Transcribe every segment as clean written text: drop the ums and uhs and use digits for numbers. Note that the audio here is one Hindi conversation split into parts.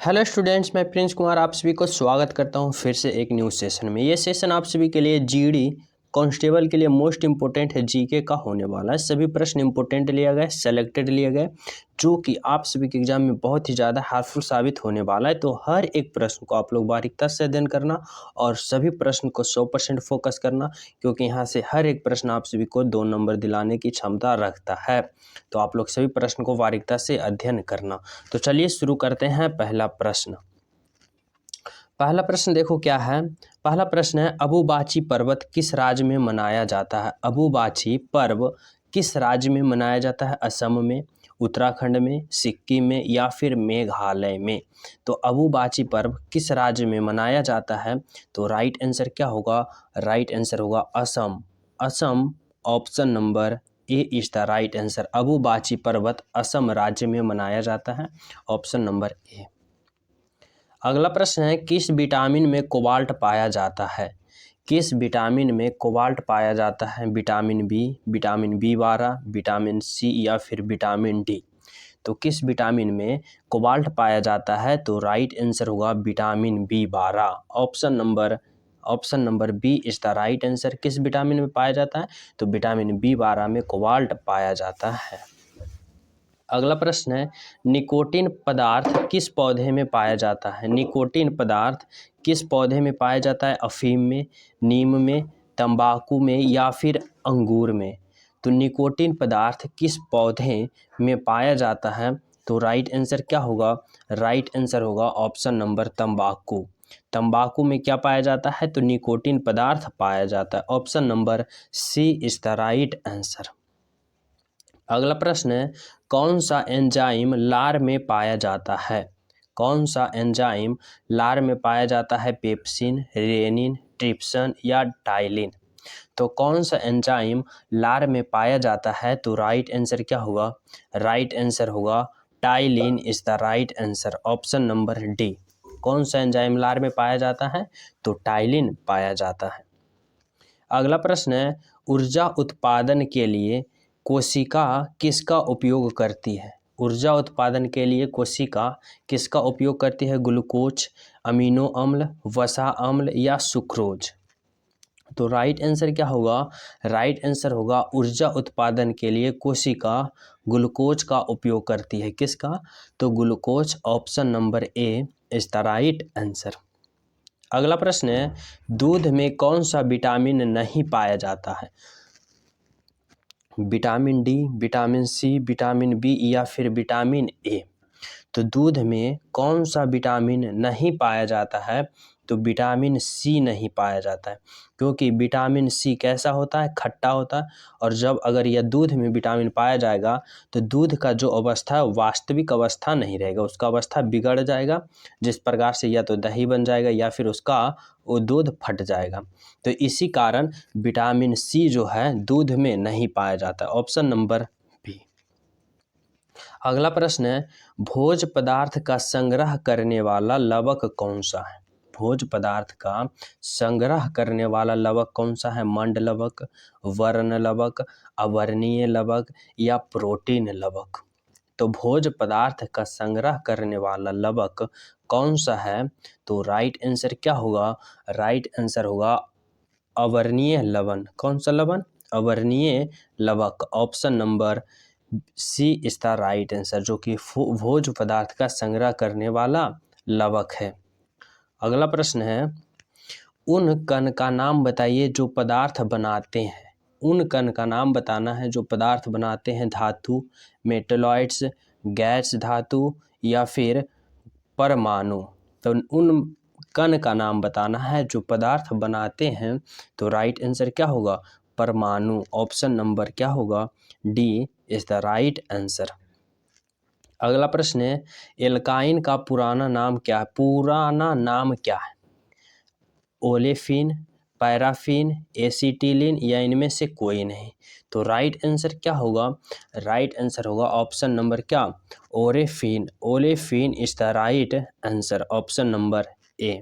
हेलो स्टूडेंट्स, मैं प्रिंस कुमार आप सभी को स्वागत करता हूं फिर से एक न्यू सेशन में। ये सेशन आप सभी के लिए जीडी कांस्टेबल के लिए मोस्ट इंपॉर्टेंट है, जीके का होने वाला है। सभी प्रश्न इंपॉर्टेंट लिया गया, सेलेक्टेड लिए गए, जो कि आप सभी के एग्जाम में बहुत ही ज़्यादा हेल्पफुल साबित होने वाला है। तो हर एक प्रश्न को आप लोग बारीकता से अध्ययन करना और सभी प्रश्न को 100% फोकस करना, क्योंकि यहाँ से हर एक प्रश्न आप सभी को 2 नंबर दिलाने की क्षमता रखता है। तो आप लोग सभी प्रश्न को बारीकता से अध्ययन करना। तो चलिए शुरू करते हैं। पहला प्रश्न देखो क्या है। पहला प्रश्न है, अबुबाची पर्वत किस राज्य में मनाया जाता है? अबुबाची पर्व किस राज्य में मनाया जाता है? असम में, उत्तराखंड में, सिक्किम में या फिर मेघालय में? तो अबुबाची पर्व किस राज्य में मनाया जाता है? तो राइट आंसर क्या होगा? राइट आंसर होगा Assam. Assam, option number A is the right answer. Abubachi पर्वत असम राज्य में मनाया जाता है, ऑप्शन नंबर ए। अगला प्रश्न है, किस विटामिन में कोबाल्ट पाया जाता है? किस विटामिन में कोबाल्ट पाया जाता है? विटामिन बी, विटामिन बी12, विटामिन सी या फिर विटामिन डी? तो किस विटामिन में कोबाल्ट पाया जाता है? तो राइट आंसर होगा विटामिन बी12। Option number B is the right answer. किस विटामिन में पाया जाता है? तो विटामिन बी12 में कोबाल्ट पाया जाता है। अगला प्रश्न है, निकोटीन पदार्थ किस पौधे में पाया जाता है? निकोटीन पदार्थ किस पौधे में पाया जाता है? अफीम में, नीम में, तंबाकू में या फिर अंगूर में? तो निकोटीन पदार्थ किस पौधे में पाया जाता है? तो राइट आंसर क्या होगा? राइट आंसर होगा ऑप्शन नंबर तंबाकू। तंबाकू में क्या पाया जाता है? तो निकोटीन पदार्थ पाया जाता है, option number C is the right answer. अगला प्रश्न है, कौन सा एंजाइम लार में पाया जाता है? कौन सा एंजाइम लार में पाया जाता है? पेप्सिन, रेनिन, ट्रिप्सिन या टाइलिन? तो कौन सा एंजाइम लार में पाया जाता है? तो राइट आंसर क्या होगा? राइट आंसर होगा ptyalin is the right answer, option number D. कौन सा एंजाइम लार में पाया जाता है? तो टाइलिन पाया जाता है। अगला प्रश्न है, ऊर्जा उत्पादन के लिए कोशिका किसका उपयोग करती है? ऊर्जा उत्पादन के लिए कोशिका किसका उपयोग करती है? ग्लूकोज, अमीनो अम्ल, वसा अम्ल या सुक्रोज? तो राइट आंसर क्या होगा? राइट आंसर होगा ऊर्जा उत्पादन के लिए कोशिका ग्लूकोज का उपयोग करती है। किसका? तो glucose, option number A is the right answer. अगला प्रश्न है, दूध में कौन सा विटामिन नहीं पाया जाता है? Vitamin D, vitamin C, vitamin B या फिर विटामिन ए? तो दूध में कौन सा विटामिन नहीं पाया जाता है? तो विटामिन सी नहीं पाया जाता है, क्योंकि विटामिन सी कैसा होता है? खट्टा होता है। और जब अगर यह दूध में विटामिन पाया जाएगा तो दूध का जो अवस्था है वास्तविक अवस्था नहीं रहेगा, उसका अवस्था बिगड़ जाएगा, जिस प्रकार से या तो दही बन जाएगा या फिर उसका वो दूध फट जाएगा। तो इसी कारण विटामिन सी जो है दूध में नहीं पाया जाता, ऑप्शन नंबर बी। अगला प्रश्न है, भोज पदार्थ का संग्रह करने वाला लवक कौन सा है? भोज पदार्थ का संग्रह करने वाला लवक कौन सा है? मंड लवक, वर्ण लवक, अवर्णीय लवक या प्रोटीन लवक? तो भोज पदार्थ का संग्रह करने वाला लवक कौन सा है? तो राइट आंसर क्या होगा? राइट आंसर होगा अवर्णीय लवण। कौन सा लवण? अवर्णीय लवक, option number C is the right answer, जो कि भोज पदार्थ का संग्रह करने वाला लवक है। अगला प्रश्न है, उन कण का नाम बताइए जो पदार्थ बनाते हैं। उन कण का नाम बताना है जो पदार्थ बनाते हैं। धातु, मेटलॉइड्स, गैस धातु या फिर परमाणु? तो उन कण का नाम बताना है जो पदार्थ बनाते हैं। तो राइट आंसर क्या होगा? परमाणु, ऑप्शन नंबर क्या होगा? D is the right answer. अगला प्रश्न है, एल्काइन का पुराना नाम क्या है? पुराना नाम क्या है? ओलेफिन, पैराफिन, एसिटिलीन या इनमें से कोई नहीं? तो राइट आंसर क्या होगा? राइट आंसर होगा ऑप्शन नंबर क्या? Olefin. Olefin is the right answer, option number A.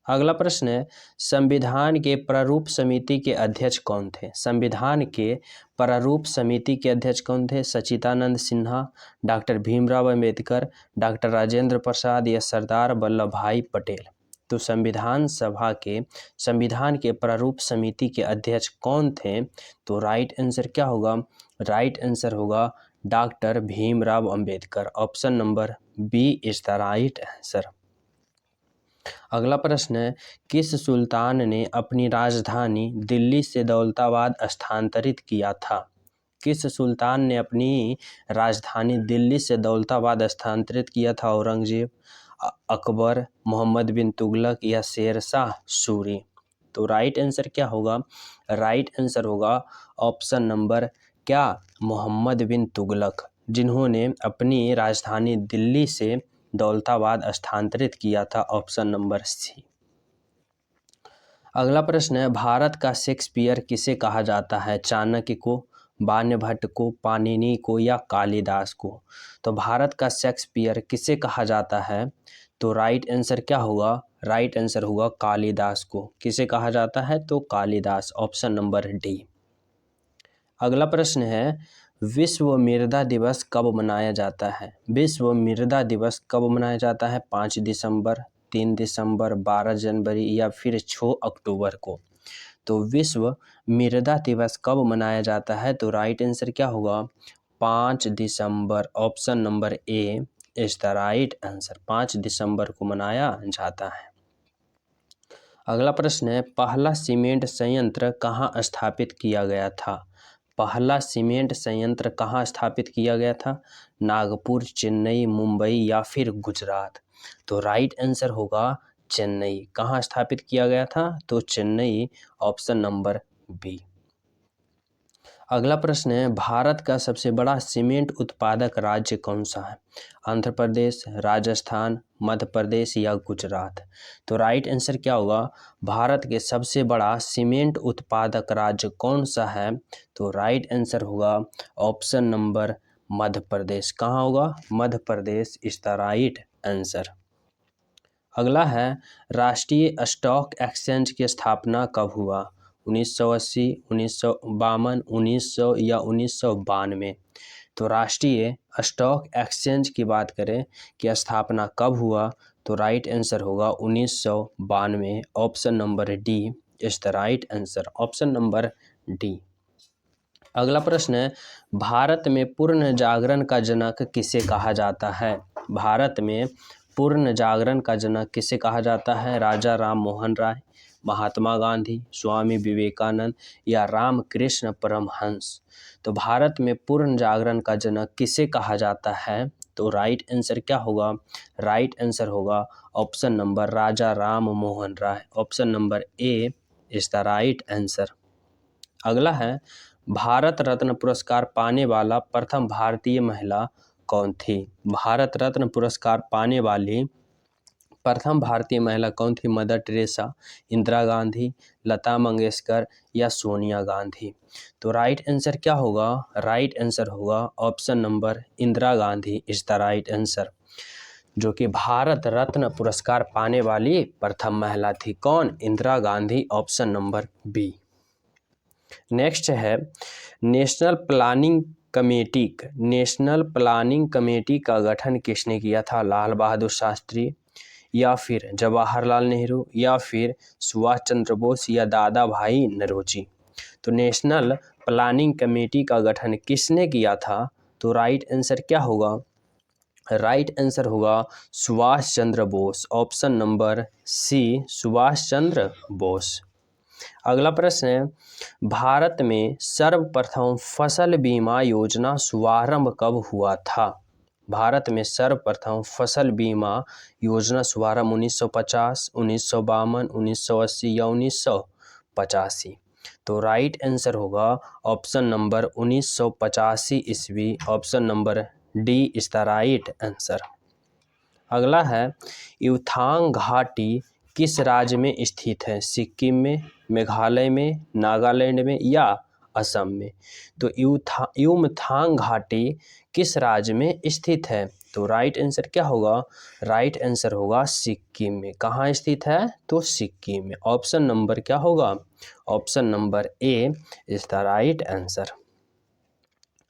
अगला प्रश्न है संविधान के प्रारूप समिति के अध्यक्ष कौन थे? संविधान के प्रारूप समिति के अध्यक्ष कौन थे? सच्चिदानंद सिन्हा, डॉक्टर भीमराव अंबेडकर, डॉक्टर राजेंद्र प्रसाद या सरदार वल्लभ भाई पटेल। तो संविधान के प्रारूप समिति के अध्यक्ष कौन थे? तो राइट आंसर क्या होगा? राइट आंसर होगा doctor Bhimrao Ambedkar. Option number B is the right answer. अगला प्रश्न है किस सुल्तान ने अपनी राजधानी दिल्ली से दौलताबाद स्थानांतरित किया था? किस सुल्तान ने अपनी राजधानी दिल्ली से दौलताबाद स्थानांतरित किया था? औरंगजेब, अकबर, मोहम्मद बिन तुगलक या शेरशाह सूरी। तो राइट आंसर क्या होगा? राइट आंसर होगा ऑप्शन नंबर क्या? मोहम्मद बिन तुगलक, जिन्होंने अपनी राजधानी दिल्ली से दौलताबाद स्थानांतरित किया था। Option number C. अगला प्रश्न है भारत का शेक्सपियर किसे कहा जाता है? चाणक्य को, बाण्यभट्ट को, पाणिनि को या कालिदास को। तो भारत का शेक्सपियर किसे कहा जाता है? तो राइट आंसर क्या होगा? राइट आंसर होगा कालिदास को। किसे कहा जाता है? तो कालिदास। Option number D. अगला प्रश्न है विश्व मृदा दिवस कब मनाया जाता है? विश्व मृदा दिवस कब मनाया जाता है? 5 दिसंबर, 3 दिसंबर, 12 जनवरी या फिर 6 अक्टूबर को। तो विश्व मृदा दिवस कब मनाया जाता है? तो राइट आंसर क्या होगा? 5 दिसंबर। Option number A is the right answer. 5 दिसंबर को मनाया जाता है। अगला प्रश्न है पहला सीमेंट संयंत्र कहाँ स्थापित किया गया था? पहला सीमेंट संयंत्र कहाँ स्थापित किया गया था? नागपुर, चेन्नई, मुंबई या फिर गुजरात। तो राइट आंसर होगा चेन्नई। कहाँ स्थापित किया गया था? तो चेन्नई। Option number B. अगला प्रश्न है भारत का सबसे बड़ा सीमेंट उत्पादक राज्य कौन सा है? आंध्र प्रदेश, राजस्थान, मध्य प्रदेश या गुजरात। तो राइट आंसर क्या होगा? भारत के सबसे बड़ा सीमेंट उत्पादक राज्य कौन सा है? तो राइट आंसर होगा ऑप्शन नंबर मध्य प्रदेश। कहाँ होगा? Madhya Pradesh is the right answer. अगला है राष्ट्रीय स्टॉक एक्सचेंज की स्थापना कब हुआ? 1980, 1952, 1900 या 1992। तो राष्ट्रीय स्टॉक एक्सचेंज की बात करें कि स्थापना कब हुआ? तो राइट आंसर होगा 1992। Option number D is the right answer. Option number D. अगला प्रश्न है भारत में पूर्ण जागरण का जनक किसे कहा जाता है? भारत में पूर्ण जागरण का जनक किसे कहा जाता है? राजा राम मोहन राय, महात्मा गांधी, स्वामी विवेकानंद या रामकृष्ण परमहंस। तो भारत में पूर्ण जागरण का जनक किसे कहा जाता है? तो राइट आंसर क्या होगा? राइट आंसर होगा option number Raja Ram Mohan Roy. Option number A is the right answer. अगला है भारत रत्न पुरस्कार पाने वाला प्रथम भारतीय महिला कौन थी? भारत रत्न पुरस्कार पाने वाली प्रथम भारतीय महिला कौन थी? मदर टेरेसा, इंदिरा गांधी, लता मंगेशकर या सोनिया गांधी। तो राइट आंसर क्या होगा? राइट आंसर होगा option number Indira Gandhi is the right answer, जो कि भारत रत्न पुरस्कार पाने वाली प्रथम महिला थी। कौन? Indira Gandhi. Option number B. Next है नेशनल प्लानिंग कमेटी का गठन किसने किया था? लाल बहादुर शास्त्री या फिर जवाहरलाल नेहरू या फिर सुभाष चंद्र बोस या दादा भाई नौरोजी। तो नेशनल प्लानिंग कमेटी का गठन किसने किया था? तो राइट आंसर क्या होगा? राइट आंसर होगा Subhash Chandra Bose. Option number C Subhash Chandra Bose. अगला प्रश्न है भारत में सर्वप्रथम फसल बीमा योजना शुभारंभ कब हुआ था? भारत में सर्वप्रथम फसल बीमा योजना शुभारंभ 1950, 1952, 1980 या 1985। तो राइट आंसर होगा ऑप्शन नंबर 1985 ईस्वी। Option number D is the right answer. अगला है युथांग घाटी किस राज्य में स्थित है? सिक्किम में, मेघालय में, नागालैंड में या असम में। तो युमथांग घाटी किस राज्य में स्थित है? तो राइट आंसर क्या होगा? राइट आंसर होगा सिक्किम में। कहाँ स्थित है? तो सिक्किम में। ऑप्शन नंबर क्या होगा? Option number A is the right answer.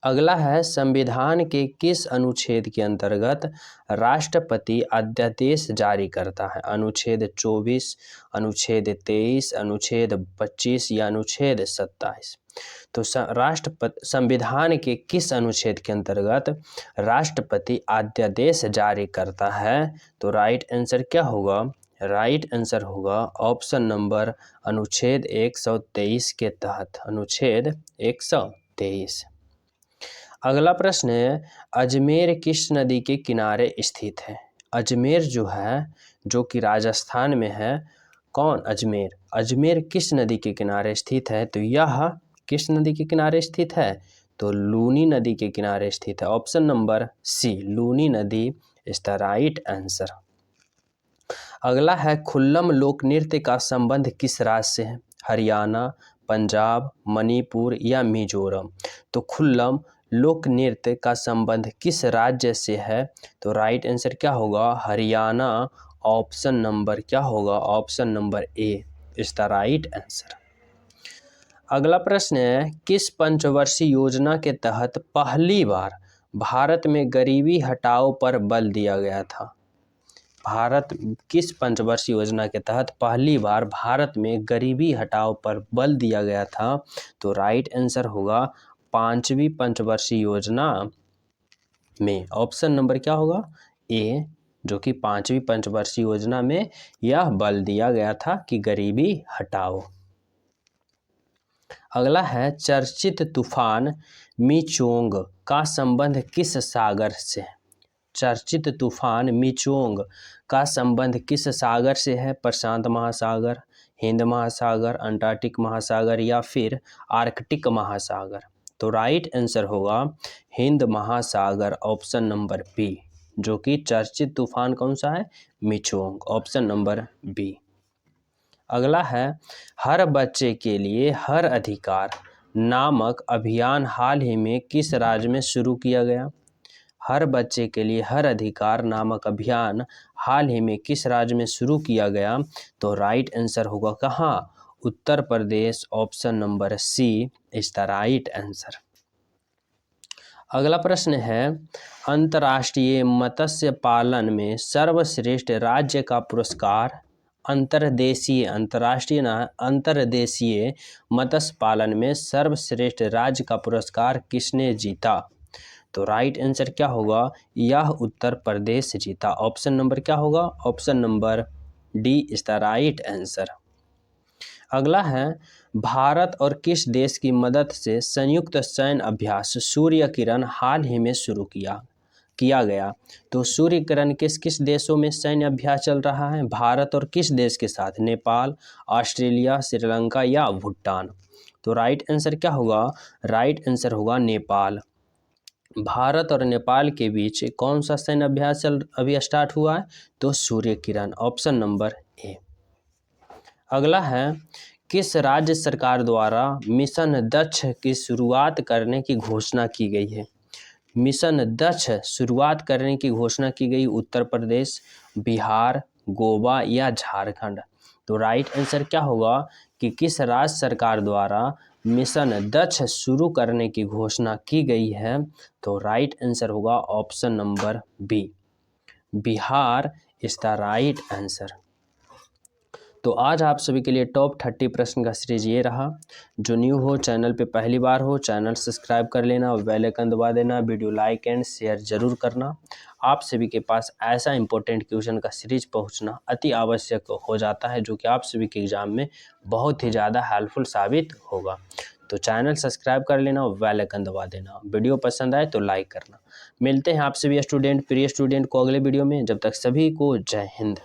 अगला है संविधान के किस अनुच्छेद के अंतर्गत राष्ट्रपति अध्यादेश जारी करता है? अनुच्छेद 24, अनुच्छेद 23, अनुच्छेद 25 या अनुच्छेद 27? तो संविधान के किस अनुच्छेद के अंतर्गत राष्ट्रपति अध्यादेश जारी करता है? तो राइट आंसर क्या होगा? राइट आंसर होगा ऑप्शन नंबर अनुच्छेद 123 के तहत, अनुच्छेद 123। अगला प्रश्न है अजमेर किस नदी के किनारे स्थित है? अजमेर जो है, जो कि राजस्थान में है, कौन? अजमेर। अजमेर किस नदी के किनारे स्थित है? तो यह किस नदी के किनारे स्थित है? तो लूनी नदी के किनारे स्थित है। ऑप्शन नंबर सी, लूनी नदी इज द राइट आंसर। अगला है खुल्लम लोक नृत्य का संबंध किस राज्य से है? हरियाणा, पंजाब, मणिपुर या मिजोरम? तो खुल्लम लोक नृत्य का संबंध किस राज्य से है? तो राइट आंसर क्या होगा? हरियाणा। ऑप्शन नंबर क्या होगा? Option number A is the right answer. अगला प्रश्न है किस पंचवर्षीय योजना के तहत पहली बार भारत में गरीबी हटाओ पर बल दिया गया था? किस पंचवर्षीय योजना के तहत पहली बार भारत में गरीबी हटाओ पर बल दिया गया था? तो राइट आंसर होगा 5वीं पंचवर्षीय योजना में। ऑप्शन नंबर क्या होगा? ए, जो कि 5वीं पंचवर्षीय योजना में यह बल दिया गया था कि गरीबी हटाओ। अगला है चर्चित तूफान मिचोंग का संबंध किस सागर से है? चर्चित तूफान मिचोंग का संबंध किस सागर से है? प्रशांत महासागर, हिंद महासागर, अंटार्कटिक महासागर या फिर आर्कटिक महासागर? तो राइट आंसर होगा हिंद महासागर। ऑप्शन नंबर बी, जो कि चर्चित तूफान कौन सा है? मिचोंग। Option number B. अगला है हर बच्चे के लिए हर अधिकार नामक अभियान हाल ही में किस राज्य में शुरू किया गया? हर बच्चे के लिए हर अधिकार नामक अभियान हाल ही में किस राज्य में शुरू किया गया? तो राइट आंसर होगा कहाँ? Uttar Pradesh. Option number C is the right answer. अगला प्रश्न है अंतर्राष्ट्रीय मत्स्य पालन में सर्वश्रेष्ठ राज्य का पुरस्कार अंतर्देशीय मत्स्य पालन में सर्वश्रेष्ठ राज्य का पुरस्कार किसने जीता? तो राइट आंसर क्या होगा? यह उत्तर प्रदेश जीता। ऑप्शन नंबर क्या होगा? Option number D is the right answer. अगला है भारत और किस देश की मदद से संयुक्त सैन्य अभ्यास सूर्य किरण हाल ही में शुरू किया गया? तो सूर्य किरण किस किस देशों में सैन्य अभ्यास चल रहा है? भारत और किस देश के साथ? नेपाल, ऑस्ट्रेलिया, श्रीलंका या भूटान? तो राइट आंसर क्या होगा? राइट आंसर होगा नेपाल। भारत और नेपाल के बीच कौन सा सैन्य अभ्यास अभी स्टार्ट हुआ है? तो Surya Kiran. Option number A. अगला है किस राज्य सरकार द्वारा मिशन दक्ष की शुरुआत करने की घोषणा की गई है? मिशन दक्ष शुरुआत करने की घोषणा की गई उत्तर प्रदेश, बिहार, गोवा या झारखंड? तो राइट आंसर क्या होगा कि किस राज्य सरकार द्वारा मिशन दक्ष शुरू करने की घोषणा की गई है? तो राइट आंसर होगा option number B, Bihar is the right answer. तो आज आप सभी के लिए टॉप 30 प्रश्न का सीरीज ये रहा। जो न्यू हो, चैनल पे पहली बार हो, चैनल सब्सक्राइब कर लेना और बेल आइकन दबा देना। वीडियो लाइक एंड शेयर जरूर करना। आप सभी के पास ऐसा इंपॉर्टेंट क्वेश्चन का सीरीज पहुंचना अति आवश्यक हो जाता है, जो कि आप सभी के एग्जाम में बहुत ही ज़्यादा हेल्पफुल साबित होगा। तो चैनल सब्सक्राइब कर लेना और बेल आइकन दबा देना। वीडियो पसंद आए तो लाइक करना। मिलते हैं आप सभी स्टूडेंट, प्रिय स्टूडेंट को अगले वीडियो में। जब तक सभी को जय हिंद।